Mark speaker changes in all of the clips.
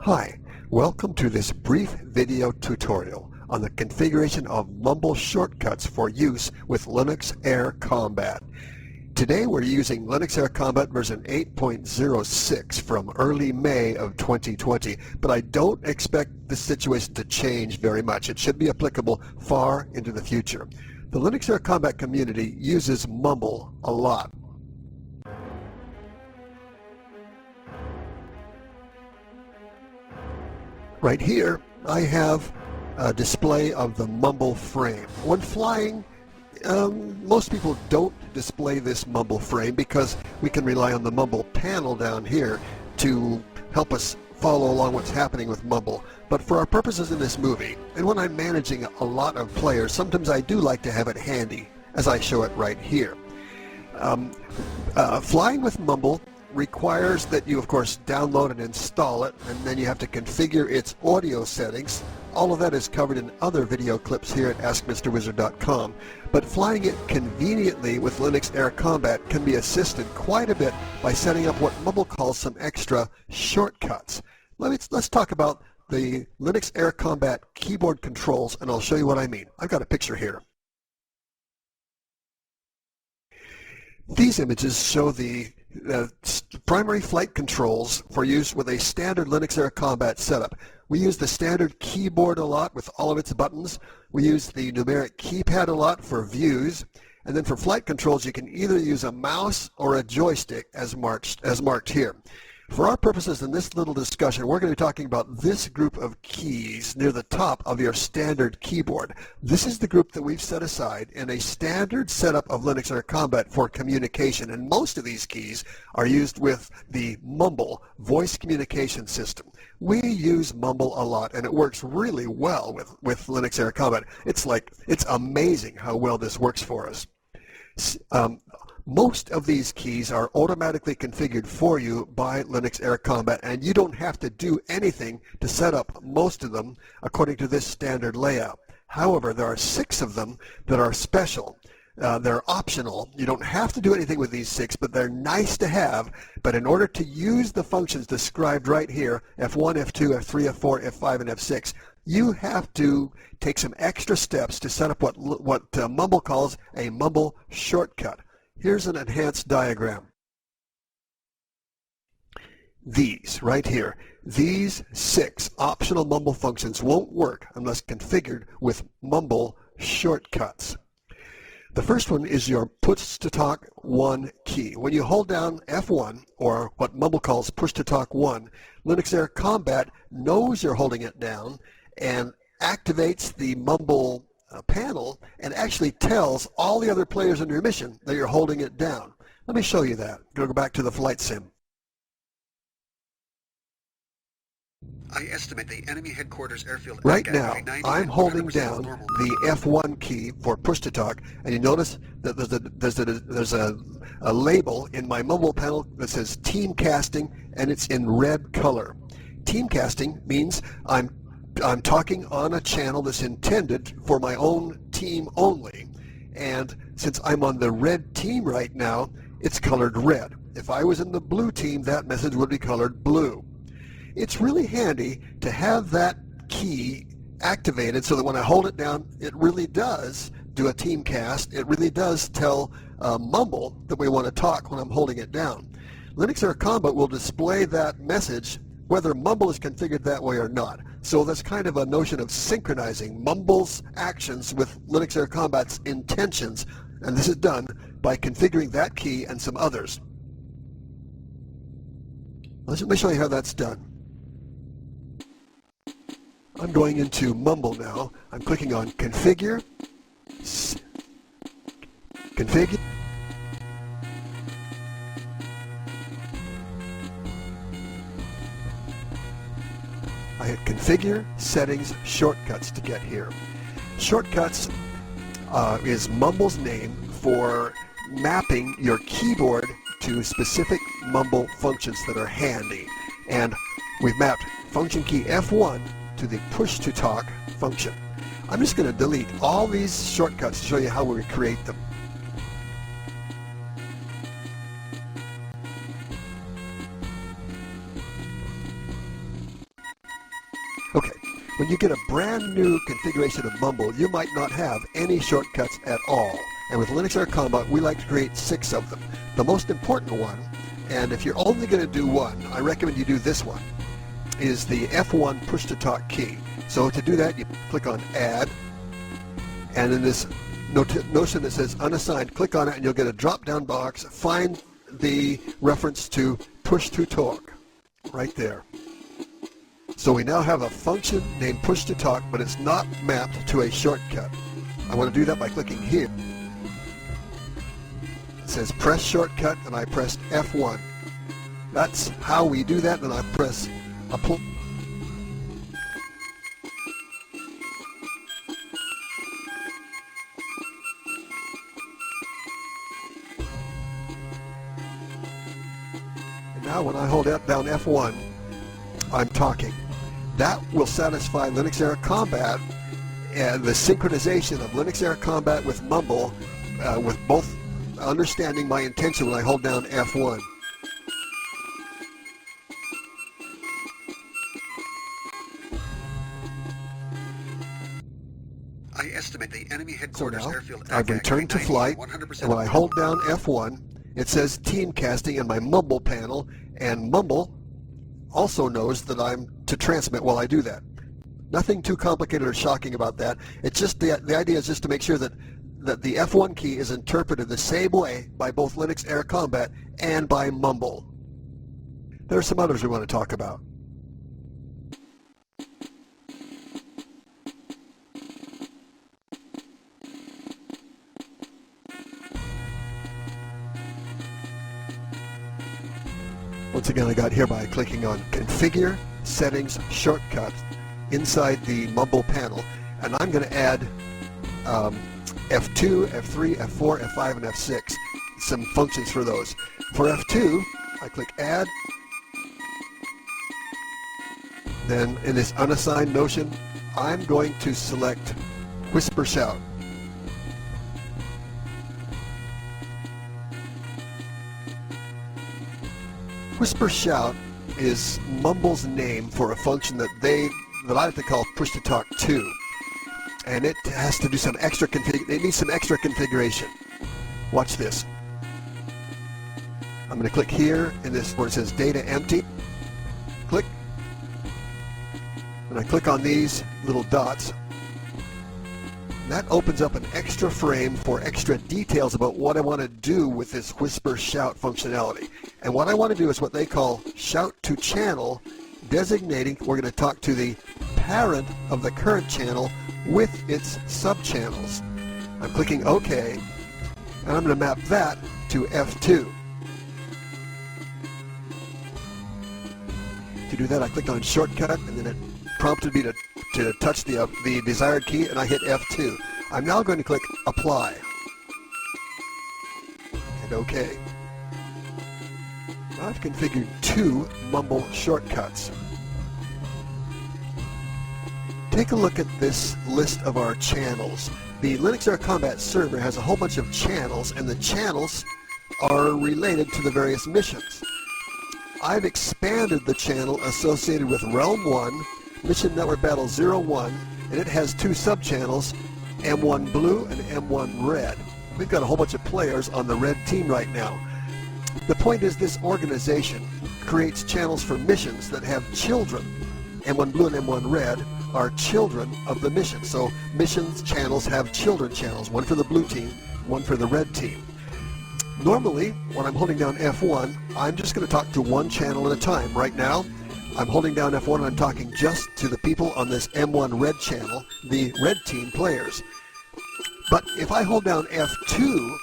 Speaker 1: Hi, welcome to this brief video tutorial on the configuration of Mumble shortcuts for use with Linux Air Combat. Today we're using Linux Air Combat version 8.06 from early May of 2020, but I don't expect this situation to change very much. It should be applicable far into the future. The Linux Air Combat community uses Mumble a lot. Right here, I have a display of the Mumble frame. When flying, most people don't display this Mumble frame because we can rely on the Mumble panel down here to help us follow along what's happening with Mumble. But for our purposes in this movie, and when I'm managing a lot of players, sometimes I do like to have it handy, as I show it right here. Flying with Mumble requires that you, of course, download and install it, and then you have to configure its audio settings. All of that is covered in other video clips here at AskMrWizard.com. But flying it conveniently with Linux Air Combat can be assisted quite a bit by setting up what Mumble calls some extra shortcuts. Let's talk about the Linux Air Combat keyboard controls, and I'll show you what I mean. I've got a picture here. These images show the primary flight controls for use with a standard Linux Air Combat setup. We use the standard keyboard a lot with all of its buttons. We use the numeric keypad a lot for views. And then for flight controls, you can either use a mouse or a joystick as marked here. For our purposes in this little discussion, we're going to be talking about this group of keys near the top of your standard keyboard. This is the group that we've set aside in a standard setup of Linux Air Combat for communication, and most of these keys are used with the Mumble voice communication system. We use Mumble a lot, and it works really well with Linux Air Combat. It's amazing how well this works for us. Most of these keys are automatically configured for you by Linux Air Combat, and you don't have to do anything to set up most of them according to this standard layout. However, there are 6 of them that are special. They're optional. You don't have to do anything with these 6, but they're nice to have. But in order to use the functions described right here, F1, F2, F3, F4, F5, and F6, you have to take some extra steps to set up what Mumble calls a Mumble shortcut. Here's an enhanced diagram. These, right here, these 6 optional Mumble functions won't work unless configured with Mumble shortcuts. The first one is your push-to-talk 1 key. When you hold down F1, or what Mumble calls push-to-talk 1, Linux Air Combat knows you're holding it down and activates the Mumble panel and actually tells all the other players in your mission that you're holding it down. Let me show you that. Go back to the flight sim. I estimate the enemy headquarters airfield. Right now, I'm holding down the F1 key for push to talk, and you notice that there's a label in my Mumble panel that says Team Casting, and it's in red color. Team Casting means I'm talking on a channel that's intended for my own team only, and since I'm on the red team right now, it's colored red. If I was in the blue team, that message would be colored blue. It's really handy to have that key activated so that when I hold it down, it really does do a team cast. It really does tell Mumble that we want to talk when I'm holding it down. Linux Air Combat will display that message whether Mumble is configured that way or not. So that's kind of a notion of synchronizing Mumble's actions with Linux Air Combat's intentions, and this is done by configuring that key and some others. Let me show you how that's done. I'm going into Mumble now. I'm clicking on Configure, Configure. I hit Configure, Settings, Shortcuts to get here. Shortcuts is Mumble's name for mapping your keyboard to specific Mumble functions that are handy. And we've mapped function key F1 to the push-to-talk function. I'm just going to delete all these shortcuts to show you how we create them. Okay, when you get a brand new configuration of Mumble, you might not have any shortcuts at all. And with Linux Air Combat, we like to create 6 of them. The most important one, and if you're only going to do one, I recommend you do this one, is the F1 push-to-talk key. So to do that, you click on Add, and in this notion that says Unassigned, click on it and you'll get a drop-down box. Find the reference to push-to-talk right there. So we now have a function named push-to-talk, but it's not mapped to a shortcut. I want to do that by clicking here. It says press shortcut, and I pressed F1. That's how we do that, and I press apply. And now when I hold down F1, I'm talking. That will satisfy Linux Air Combat and the synchronization of Linux Air Combat with Mumble, with both understanding my intention when I hold down F1.
Speaker 2: I estimate the enemy headquarters airfield.
Speaker 1: I've returned to flight, and when I hold down F1, it says team casting in my Mumble panel, and Mumble also knows that I'm to transmit while I do that. Nothing too complicated or shocking about that. It's just the idea is just to make sure that the F1 key is interpreted the same way by both Linux Air Combat and by Mumble. There are some others we want to talk about. Once again, I got here by clicking on Configure, Settings, Shortcuts inside the Mumble panel, and I'm going to add F2, F3, F4, F5, and F6, some functions for those. For F2, I click Add, then in this unassigned notion, I'm going to select Whisper Shout. Whisper Shout is Mumble's name for a function that I like to call push-to-talk 2, and it has to do some extra it needs some extra configuration. Watch this. I'm going to click here in this where it says data empty. Click, and I click on these little dots. That opens up an extra frame for extra details about what I want to do with this Whisper Shout functionality. And what I want to do is what they call shout to channel, designating we're going to talk to the parent of the current channel with its sub-channels. I'm clicking OK, and I'm going to map that to F2. To do that, I clicked on Shortcut, and then it prompted me to touch the desired key, and I hit F2. I'm now going to click Apply, and OK. I've configured 2 Mumble shortcuts. Take a look at this list of our channels. The Linux Air Combat server has a whole bunch of channels, and the channels are related to the various missions. I've expanded the channel associated with Realm 1, Mission Network Battle 01, and it has 2 sub-channels, M1 Blue and M1 Red. We've got a whole bunch of players on the red team right now. The point is this organization creates channels for missions that have children. M1 Blue and M1 Red are children of the mission. So missions channels have children channels, one for the blue team, one for the red team. Normally, when I'm holding down F1, I'm just going to talk to one channel at a time. Right now, I'm holding down F1 and I'm talking just to the people on this M1 red channel, the red team players. But if I hold down F2,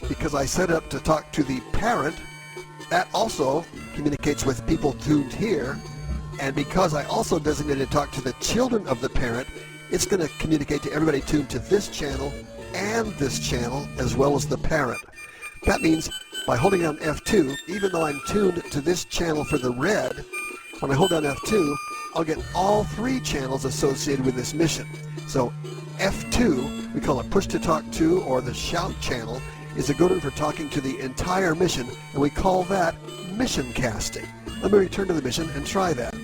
Speaker 1: because I set it up to talk to the parent, that also communicates with people tuned here, and because I also designated to talk to the children of the parent, it's going to communicate to everybody tuned to this channel and this channel as well as the parent. That means by holding down F2, even though I'm tuned to this channel for the red, when I hold down F2, I'll get all 3 channels associated with this mission. So F2, we call it push-to-talk 2, or the shout channel, is a good one for talking to the entire mission, and we call that mission casting. Let me return to the mission and try that.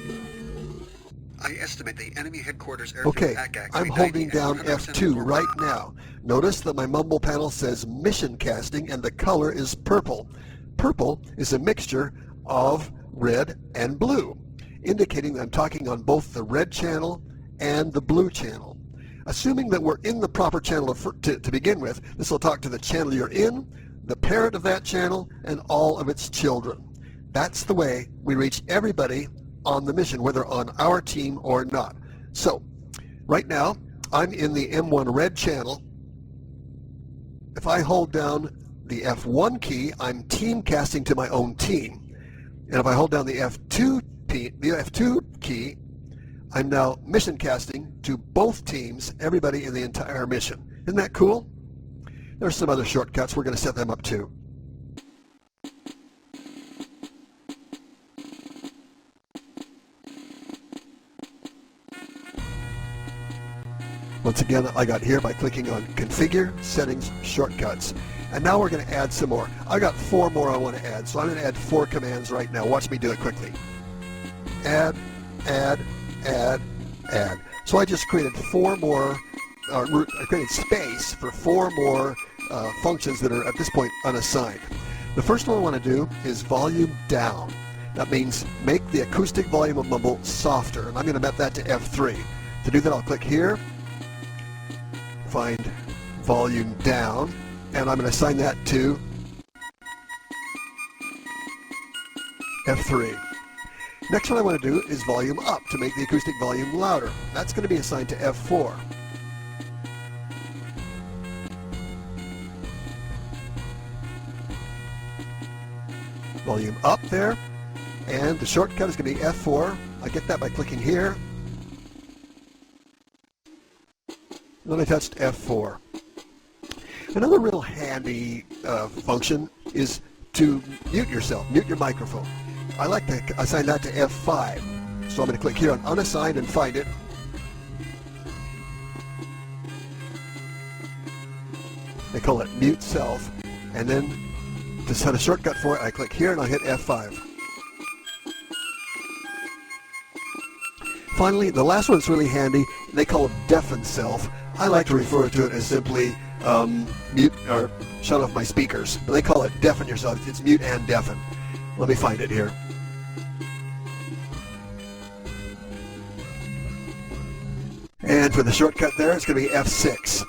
Speaker 2: I estimate the enemy headquarters airfield
Speaker 1: Okay,
Speaker 2: ACAC
Speaker 1: I'm holding down F2 right now. Notice that my Mumble panel says mission casting and the color is purple. Purple is a mixture of red and blue, indicating that I'm talking on both the red channel and the blue channel. Assuming that we're in the proper channel to begin with, this will talk to the channel you're in, the parent of that channel, and all of its children. That's the way we reach everybody on the mission, whether on our team or not. So, right now, I'm in the M1 red channel. If I hold down the F1 key, I'm team casting to my own team. And if I hold down the F2 key, I'm now mission casting to both teams, everybody in the entire mission. Isn't that cool? There's some other shortcuts. We're going to set them up too. Once again, I got here by clicking on Configure, Settings, Shortcuts. And now we're going to add some more. I got 4 more I want to add, so I'm going to add 4 commands right now. Watch me do it quickly. Add, add, add, add. So I just created 4 more, I created space for 4 more functions that are at this point unassigned. The first one I want to do is volume down. That means make the acoustic volume of Mumble softer, and I'm going to map that to F3. To do that, I'll click here, find volume down, and I'm going to assign that to F3. Next one I want to do is volume up to make the acoustic volume louder. That's going to be assigned to F4. Volume up there, and the shortcut is going to be F4. I get that by clicking here. Then I touched F4. Another real handy function is to mute yourself, mute your microphone. I like to assign that to F5. So I'm going to click here on unassigned and find it. They call it mute self. And then to set a shortcut for it, I click here and I hit F5. Finally, the last one's really handy. They call it deafen self. I like to refer to it as simply mute or shut off my speakers. But they call it deafen yourself. It's mute and deafen. Let me find it here. And for the shortcut there, it's going to be F6.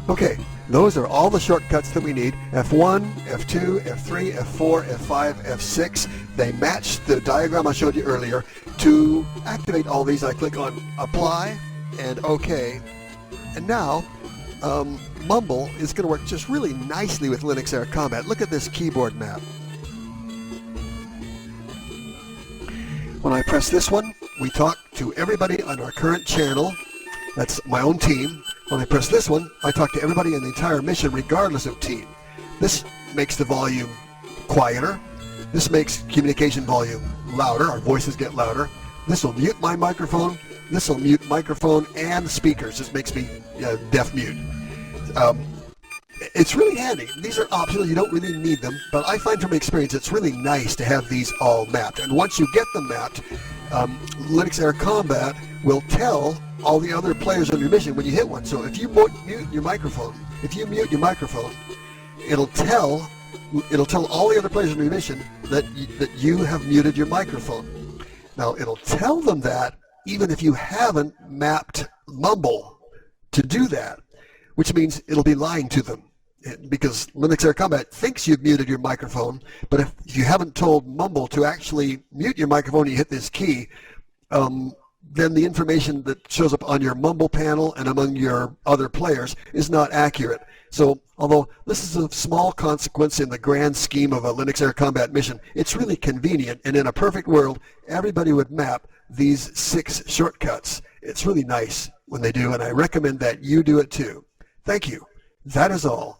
Speaker 1: Okay, those are all the shortcuts that we need. F1, F2, F3, F4, F5, F6. They match the diagram I showed you earlier. To activate all these, I click on Apply and OK. And now, Mumble is going to work just really nicely with Linux Air Combat. Look at this keyboard map. When I press this one, we talk to everybody on our current channel. That's my own team. When I press this one, I talk to everybody in the entire mission regardless of team. This makes the volume quieter. This makes communication volume louder. Our voices get louder. This will mute my microphone. This will mute microphone and speakers. This makes me deaf mute. It's really handy. These are optional. You don't really need them. But I find from experience it's really nice to have these all mapped. And once you get them mapped, Linux Air Combat will tell all the other players on your mission when you hit one. So if you mute your microphone, it'll tell all the other players on your mission that you have muted your microphone. Now it'll tell them that even if you haven't mapped Mumble to do that, which means it'll be lying to them. Because Linux Air Combat thinks you've muted your microphone, but if you haven't told Mumble to actually mute your microphone and you hit this key, then the information that shows up on your Mumble panel and among your other players is not accurate. So although this is a small consequence in the grand scheme of a Linux Air Combat mission, it's really convenient, and in a perfect world, everybody would map these 6 shortcuts. It's really nice when they do, and I recommend that you do it too. Thank you. That is all.